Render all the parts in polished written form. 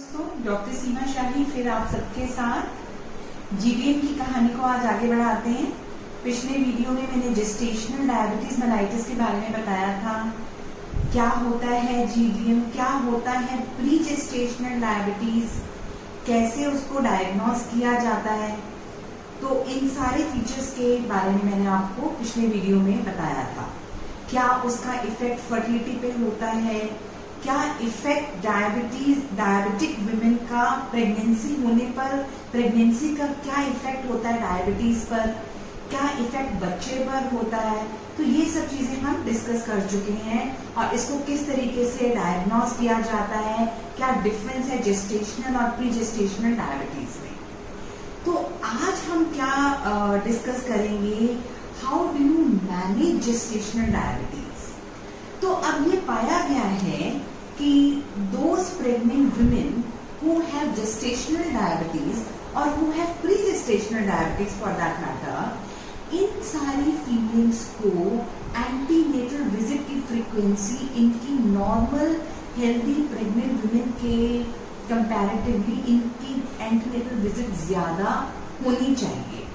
दोस्तों, डॉक्टर सीमा शाही फिर आप सबके साथ जीवीएम की कहानी को आज आगे बढ़ाते हैं। पिछले वीडियो में मैंने जेस्टेशनल डायबिटीज मेलाइटिस के बारे में बताया था। क्या होता है जीवीएम, क्या होता है प्री जेस्टेशनल डायबिटीज, कैसे उसको डायग्नोस किया जाता है। तो इन सारे फीचर्स के बारे में मैंने आपको पिछले वीडियो में बताया था। क्या उसका इफेक्ट फर्टिलिटी पे होता है, क्या इफेक्ट डायबिटिक विमेन का प्रेगनेंसी होने पर, प्रेगनेंसी का क्या इफेक्ट होता है डायबिटीज पर, क्या इफेक्ट बच्चे पर होता है। तो ये सब चीजें हम डिस्कस कर चुके हैं और इसको किस तरीके से डायग्नोस किया जाता है, क्या डिफरेंस है जेस्टेशनल और प्री जेस्टेशनल डायबिटीज में। तो आज हम क्या डिस्कस करेंगे, how do you manage gestational diabetes. तो अब ये पाया गया है कि those pregnant women who have gestational diabetes or who have pre-gestational diabetes for that matter, इन सारी फीमेल्स को एंटीनेटल विजिट की फ्रीक्वेंसी इनकी नॉर्मल हेल्दी प्रेग्नेंट वुमेन के कंपैरेटिवली इनकी एंटीनेटल विजिट ज्यादा होनी चाहिए,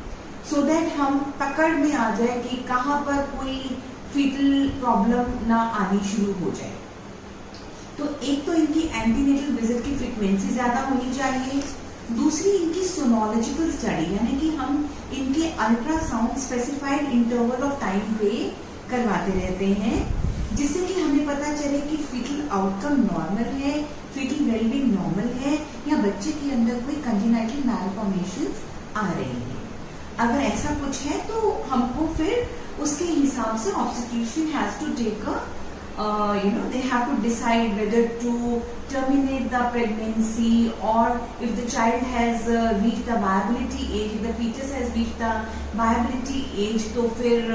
सो दैट हम पकड़ में आ जाए कि कहाँ पर कोई फीटल प्रॉब्लम ना आनी शुरू हो जाए। तो एक तो इनकी एंटीनेटल विजिट की फ्रीक्वेंसी ज्यादा होनी चाहिए, दूसरी इनकी सोनोलॉजिकल स्टडी यानी कि हम इनके ultrasound specified interval of time पे करवाते रहते हैं, जिससे कि हमें पता चले कि फीटल आउटकम नॉर्मल है, फीटल वेलबींग नॉर्मल है या बच्चे के अंदर कोई कंजेनाइटल मैलफॉर्मेशंस आ रही है। अगर ऐसा कुछ है तो हमको फिर उसके हिसाब से obstetrician has to take they have to decide whether to terminate the pregnancy, or if the child has reached the viability age, if the fetus has reached the viability age, तो फिर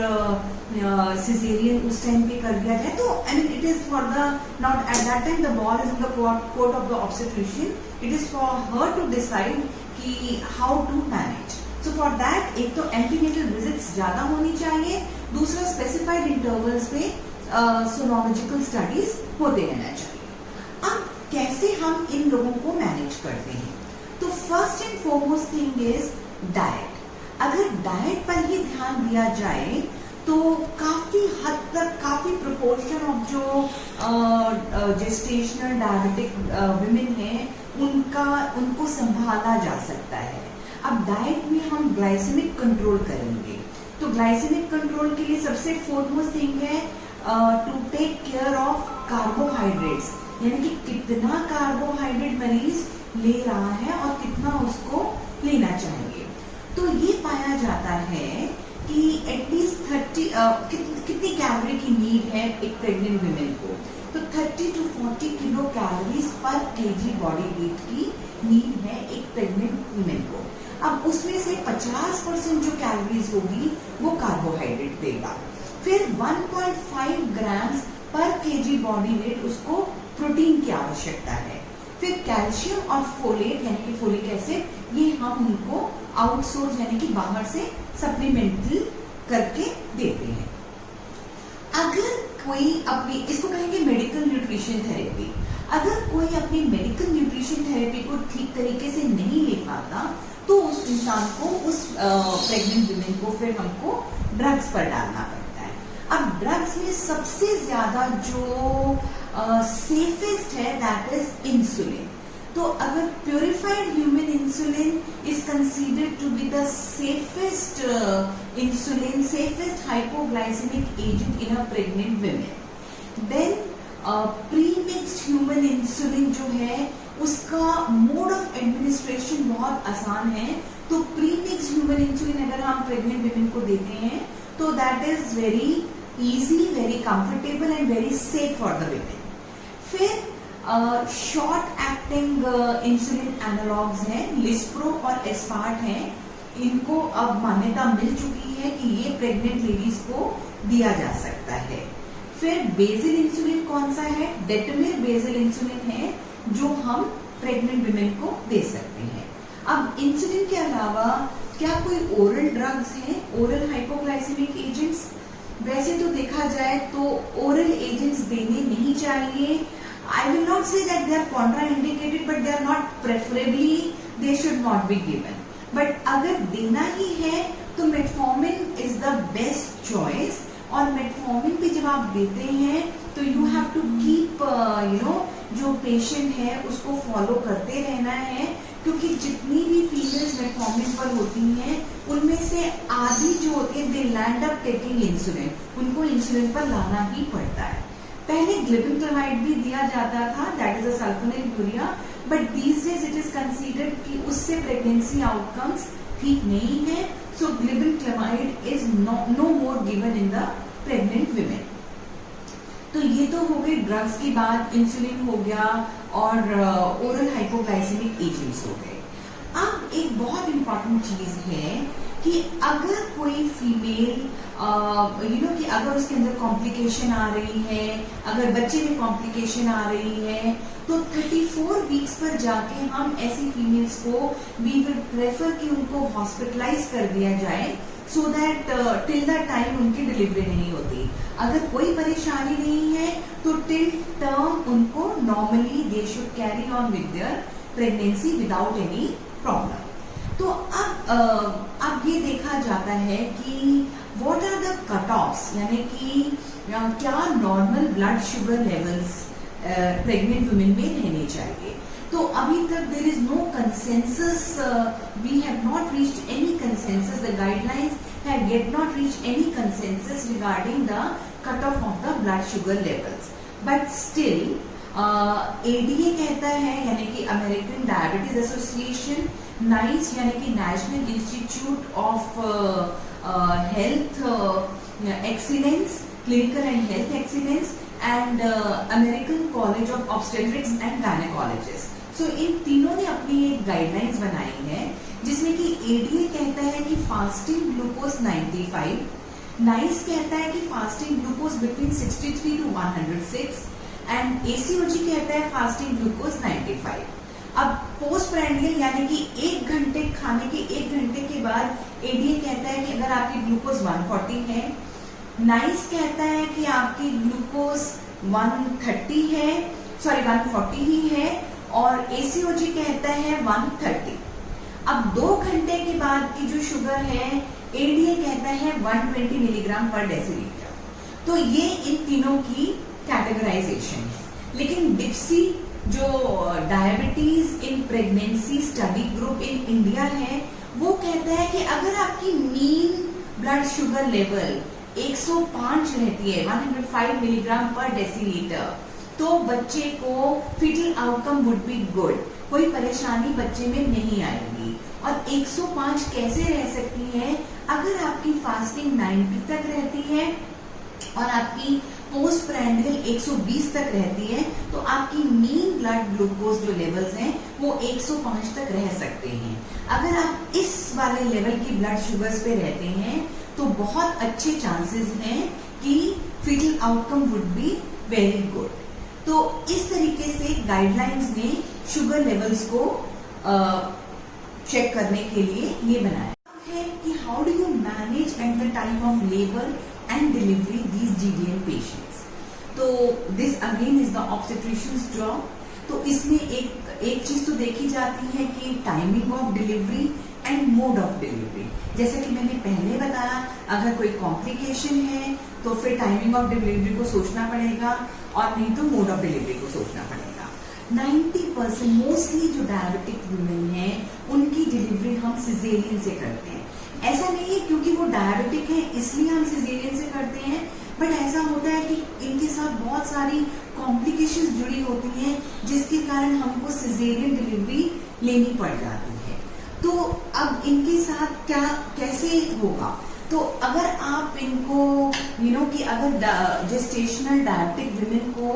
cesarean उस time पे कर दिया जाए। तो I mean it is for the, not at that time the ball is in the court of the obstetrician, it is for her to decide कि how to manage. So for that एक तो antenatal visits ज्यादा होनी चाहिए, दूसरा specified intervals पे सोनोलॉजिकल studies होते रहना चाहिए। अब कैसे हम इन लोगों को मैनेज करते हैं, तो first and foremost thing is diet. अगर डाइट पर ही ध्यान दिया जाए तो काफी हद तक, काफी प्रोपोर्शन ऑफ जो जेस्टेशनल डायबिटिक विमेन है उनको संभाला जा सकता है। अब डाइट में हम ग्लाइसेमिक कंट्रोल करेंगे, तो ग्लाइसेमिक कंट्रोल के लिए सबसे फोरमोस्ट थिंग है to take care of carbohydrates, यानी कि कितना कार्बोहाइड्रेट मरीज ले रहा है और कितना उसको लेना चाहिए। तो ये पाया जाता है कि एटलीस्ट 30 कितनी कैलोरी की नीड है एक प्रेग्नेंट वुमेन को, तो 30 to 40 किलो कैलोरीज पर केजी बॉडी वेट की नीड है एक प्रेग्नेंट वुमेन को। अब उसमें से 50% जो कैलोरीज होगी वो कार्बोहाइड्रेट देगा, फिर 1.5 ग्राम्स पर केजी बॉडी वेट उसको प्रोटीन की आवश्यकता है, फिर कैल्शियम और फोलेट यानी कि फोलिक एसिड ये हम उनको आउटसोर्स यानी कि बाहर से सप्लीमेंटरी करके देते हैं। अगर कोई अपनी, इसको कहेंगे मेडिकल न्यूट्रिशन थेरेपी, अगर कोई अपनी मेडिकल न्यूट्रिशन थेरेपी को ठीक तरीके से नहीं ले पाता तो उस इंसान को, उस प्रेग्नेंट वुमेन को फिर हमको ड्रग्स पर डालना पड़ता है। अब ड्रग्स में सबसे ज्यादा जो सेफेस्ट है दैट इज इंसुलिन। तो अगर purified human insulin is considered to be the safest insulin, safest hypoglycemic agent in a pregnant women. Then premixed human insulin जो है उसका मोड ऑफ एडमिनिस्ट्रेशन बहुत आसान है, तो प्रीमिक्स्ड ह्यूमन इंसुलिन अगर हम प्रेग्नेंट वुमेन को देते हैं तो that is very easy, very comfortable and very safe for the women. फिर शॉर्ट एक्टिंग इंसुलिन एनालॉग्स हैं, लिस्प्रो और एस्पार्ट हैं, इनको अब मान्यता मिल चुकी है कि ये प्रेग्नेंट लेडीज को दिया जा सकता है। फिर बेसिल इंसुलिन कौन सा है, डेटमिर बेसिल इंसुलिन है जो हम प्रेग्नेंट वुमेन को दे सकते हैं। अब इंसुलिन के अलावा क्या कोई ओरल ड्रग्स हैं, ओरल हाइपोग्लाइसेमिक एजेंट्स? वैसे तो देखा जाए तो ओरल एजेंट्स देने नहीं चाहिए। I will not say that they are contraindicated, but they are not preferably they should not be given, but अगर देना ही है तो metformin is the best choice. और मेटफॉर्मिन भी जब आप देते हैं तो यू हैव टू कीप जो पेशेंट है उसको फॉलो करते रहना है, क्योंकि जितनी भी फीमेल्स मेटफॉर्मिन पर होती हैं उनमें से आधी जो होती है दे लैंड अप टेकिंग इंसुलिन, उनको इंसुलिन पर लाना ही पड़ता है। पहले ग्लिबिनक्लामाइड भी दिया जाता था, that is a sulfonylurea, but these days it is considered कि उससे प्रेगनेंसी आउटकम्स ठीक नहीं है, so glibenclamide is no more given in the pregnant women. तो ये तो हो गई ड्रग्स की बात, इंसुलिन हो गया और ओरल हाइपोग्लाइसेमिक एजेंट्स हो गए। अब एक बहुत इंपॉर्टेंट चीज है कि अगर कोई फीमेल कि अगर उसके अंदर कॉम्प्लिकेशन आ रही है, अगर बच्चे में कॉम्प्लिकेशन आ रही है, तो 34 वीक्स पर जाके हम ऐसी फीमेल्स को वी विल प्रेफर कि उनको हॉस्पिटलाइज कर दिया जाए, so that till the time उनकी डिलीवरी नहीं होती। अगर कोई परेशानी नहीं है तो टिल टर्म उनको normally they should carry on with their pregnancy without any problem. तो अब ये देखा जाता है कि what are the cut offs, यानी कि क्या normal blood sugar levels pregnant women में रहने चाहिए। तो अभी तक there is no consensus, we have not reached any consensus, the guidelines have yet not reached any consensus regarding the cut off the blood sugar levels, but still ADA कहता है, यानी कि अमेरिकन डायबिटीज एसोसिएशन, नाइस यानी कि national institute of health excellence, clinical and health excellence, and American college of obstetrics and gynaecologist. So इन तीनों ने अपनी एक गाइडलाइंस बनाई है जिसमें कि एडीए कहता है कि फास्टिंग ग्लूकोज 95, नाइस कहता है कि fasting glucose between 63 to 106, and ACOG कहता है फास्टिंग ग्लूकोज 95। अब पोस्ट प्रैंडियल यानी कि 1 घंटे खाने के 1 घंटे के बाद एडीए कहता है कि अगर आपकी ग्लूकोज 140 है, नाइस कहता है कि आपकी ग्लूकोज 130 है, सॉरी 140 ही है, और एसीओजी कहता है 130। अब 2 घंटे के बाद की जो शुगर है एडीए कहता है 120 मिलीग्राम पर डेसीलीटर। तो ये इन तीनों की कैटेगराइजेशन है। लेकिन डिप्सी जो diabetes in pregnancy study group in India है, वो कहता है कि अगर आपकी मीन ब्लड शुगर लेवल 105 रहती है, 105 मिलीग्राम पर डेसीलीटर, तो बच्चे को fetal outcome would be good, कोई परेशानी बच्चे में नहीं आएगी। और 105 कैसे रह सकती है? अगर आपकी फास्टिंग 90 तक रहती है और आपकी पोस्ट प्रैंडियल 120 तक रहती है, तो आपकी मीन ब्लड ग्लूकोज जो लेवल्स हैं वो 105 तक रह सकते हैं। अगर आप इस वाले लेवल की ब्लड शुगर्स पे रहते हैं तो बहुत अच्छे चांसेस हैं कि fetal outcome would be very good. तो इस तरीके से गाइडलाइंस ने शुगर लेवल्स को चेक करने के लिए ये बनाया है कि how do you manage at the time of labour and delivery these GDM patients. तो this again is the obstetricians job. तो इसमें एक चीज तो देखी जाती है कि timing of delivery and mode of delivery. जैसे कि मैंने पहले बताया, अगर कोई कॉम्प्लिकेशन है तो फिर टाइमिंग ऑफ डिलीवरी को सोचना पड़ेगा, और नहीं तो मोड ऑफ डिलीवरी को सोचना पड़ेगा। 90% मोस्टली जो डायबिटिक वुमेन है उनकी डिलीवरी हम सिजेरियन से करते हैं। ऐसा नहीं है क्योंकि वो डायबिटिक है इसलिए हम सिजेरियन से करते हैं, बट ऐसा होता है कि इनके साथ बहुत सारी कॉम्प्लिकेशंस जुड़ी होती हैं जिसके कारण हमको सिजेरियन डिलीवरी लेनी पड़ जाती है। तो अब इनके साथ क्या कैसे होगा? तो अगर आप इनको कि अगर जेस्टेशनल डायबिटिक विमेन को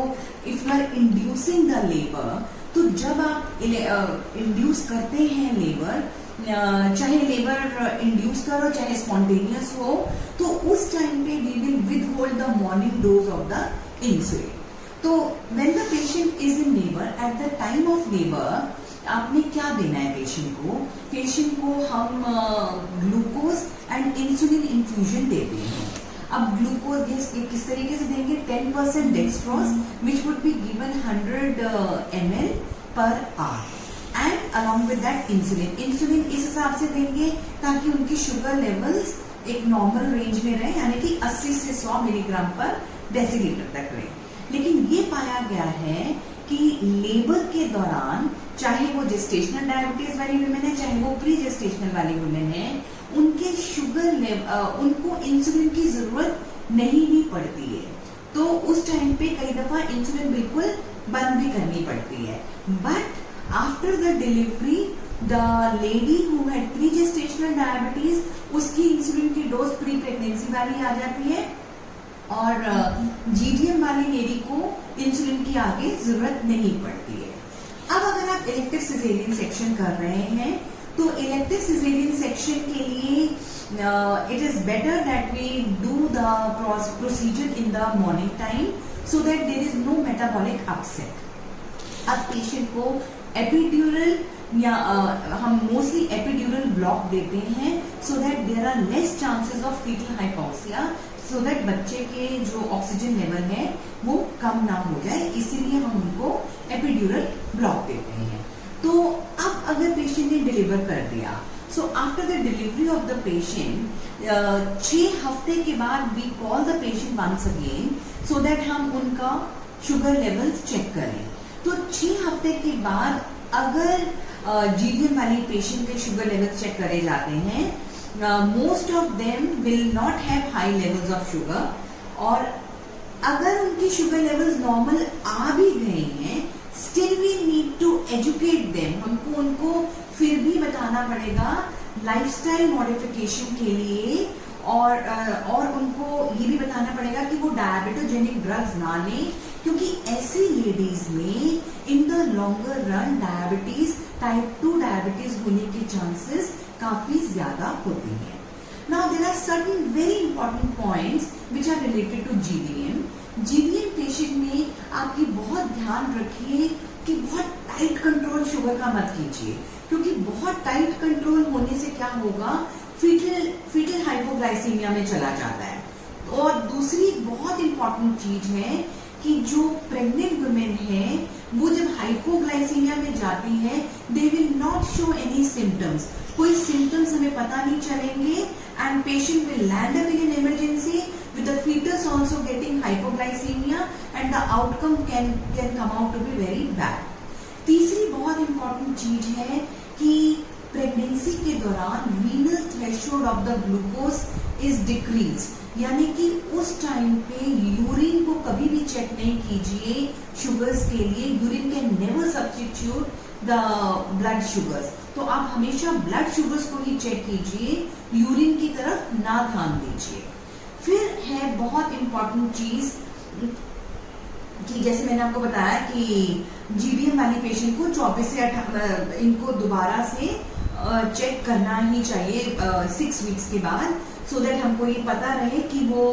if you are inducing the labour, तो जब आप इंड्यूस करते हैं लेबर, चाहे लेबर इंड्यूस करो चाहे स्पॉन्टेनियस हो, तो उस टाइम पे we will withhold the morning dose of the insulin. तो when the patient is in labour, at the time of labour आपने क्या देना है पेशेंट को? पेशेंट को हम ग्लूकोज एंड इंसुलिन इन्फ्यूजन देते हैं। अब ग्लूकोज किस तरीके से देंगे? 10% dextrose which would be given 100 ml per hour, and along with that insulin इस हिसाब से देंगे ताकि उनकी शुगर लेवल्स एक नॉर्मल रेंज में रहे, यानी कि 80 से 100 मिलीग्राम पर डेसीलीटर तक रहे। लेकिन ये पाया गया है कि लेबर के दौरान, चाहे वो जेस्टेशनल डायबिटीज वाली वुमेन है, चाहे वो प्री जेस्टेशनल वाली वुमेन है, उनके शुगर लेवल, उनको इंसुलिन की जरूरत नहीं भी पड़ती है। तो उस टाइम पे कई दफा इंसुलिन बिल्कुल बंद भी करनी पड़ती है। But after the delivery the lady who had pre gestational diabetes, उसकी इंसुलिन की डोज प्री प्रेगनेंसी वाली आ जाती है और जीडीएम वाली लेडी को इंसुलिन की आगे जरूरत नहीं पड़ती है। अब अगर आप इलेक्टिव सिजेरियन सेक्शन कर रहे हैं तो इलेक्टिव सिजेरियन सेक्शन के लिए it is better that we do the procedure in the morning time so that there is no metabolic upset. अब पेशेंट को एपिड्यूरल या हम मोस्टली एपिड्यूरल ब्लॉक देते हैं so that there are less chances of fetal hypoxia, so that बच्चे के जो oxygen level है वो कम ना हो जाए, इसीलिए हम उनको एपिड्यूरल ब्लॉक देते हैं। तो अब अगर पेशेंट ने डिलीवर कर दिया, so after the delivery of the patient, 6 हफ्ते के बाद we call the patient once again so that हम उनका शुगर लेवल्स चेक करें। तो 6 हफ्ते के बाद अगर जीडीएम वाली पेशेंट के शुगर लेवल्स चेक करे जाते हैं, most of them will not have high levels of sugar, और अगर उनकी शुगर लेवल्स नॉर्मल आ भी गए हैं, still we need to educate them, हमको उनको फिर भी बताना पड़ेगा लाइफस्टाइल मॉडिफिकेशन के लिए, और उनको ये भी बताना पड़ेगा कि वो डायबिटोजेनिक ड्रग्स ना लें, क्योंकि ऐसी लेडीज में in the longer run diabetes, type 2 diabetes होने के चांसेस काफी ज्यादा होते हैं। Now there are certain very important points which are related to GDM. GDM patient में आपकी बहुत ध्यान रखिए कि बहुत टाइट कंट्रोल शुगर का मत कीजिए, क्योंकि बहुत टाइट कंट्रोल होने से क्या होगा, फीटल हाइपोग्लाइसीमिया में चला जाता है। और दूसरी बहुत इंपॉर्टेंट चीज है कि जो प्रेग्नेंट वुमेन है वो जब हाइपोग्लाइसीमिया में जाती है, they will not show any symptoms, कोई सिम्टम्स हमें पता नहीं चलेंगे, and patient will land up in emergency with the fetus also getting hypoglycemia, and the outcome can come out to be very bad. तीसरी बहुत इंपॉर्टेंट चीज है कि प्रेगनेंसी के दौरान वीनल threshold of the glucose is decrease, यानी कि उस टाइम पे यूरिन को कभी भी चेक नहीं कीजिए शुगर्स के लिए। Urine can never substitute the blood sugars, तो आप हमेशा ब्लड शुगर्स को ही चेक कीजिए, यूरिन की तरफ ना ध्यान दीजिए। फिर है बहुत इंपॉर्टेंट चीज कि जैसे मैंने आपको बताया कि जीडीएम वाली पेशेंट को 24 से इनको दोबारा से चेक करना ही चाहिए 6 वीक्स के बाद, सो दैट हमको ये पता रहे कि वो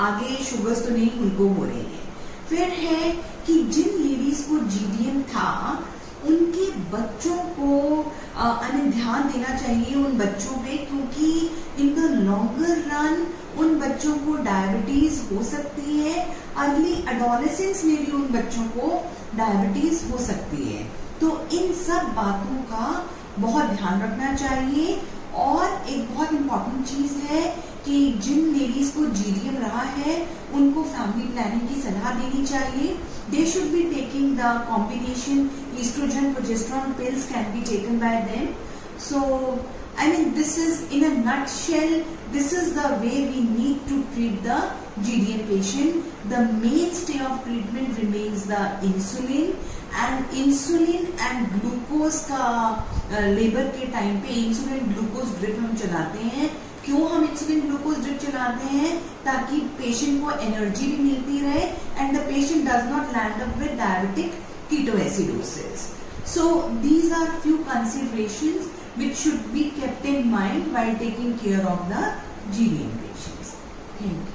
आगे शुगर्स तो नहीं उनको हो रही है। फिर है कि जिन लेडीज को जीडीएम था उनके बच्चों को हमें ध्यान देना चाहिए उन बच्चों पे, क्योंकि इन द लॉन्गर रन उन बच्चों को डायबिटीज हो सकती है, अर्ली एडोलेसेंस में भी उन बच्चों को डायबिटीज हो सकती है। तो इन सब बातों का बहुत ध्यान रखना चाहिए। और एक बहुत इंपॉर्टेंट चीज है कि जिन लेडीज को जीडीएम रहा है उनको फैमिली प्लानिंग की सलाह देनी चाहिए। They should be taking the combination oestrogen progesterone pills can be taken by them. So I mean, this is in a nutshell, this is the way we need to treat the GDM patient. The mainstay of treatment remains the insulin and glucose का labour के time पे insulin glucose drip हम चलाते हैं। क्यों हम insulin glucose drip चलाते हैं? ताकि पेशेंट को एनर्जी भी मिलती रहे and the patient does not land up with diabetic ketoacidosis. So these are few considerations which should be kept in mind while taking care of the GDM patients. Thank you.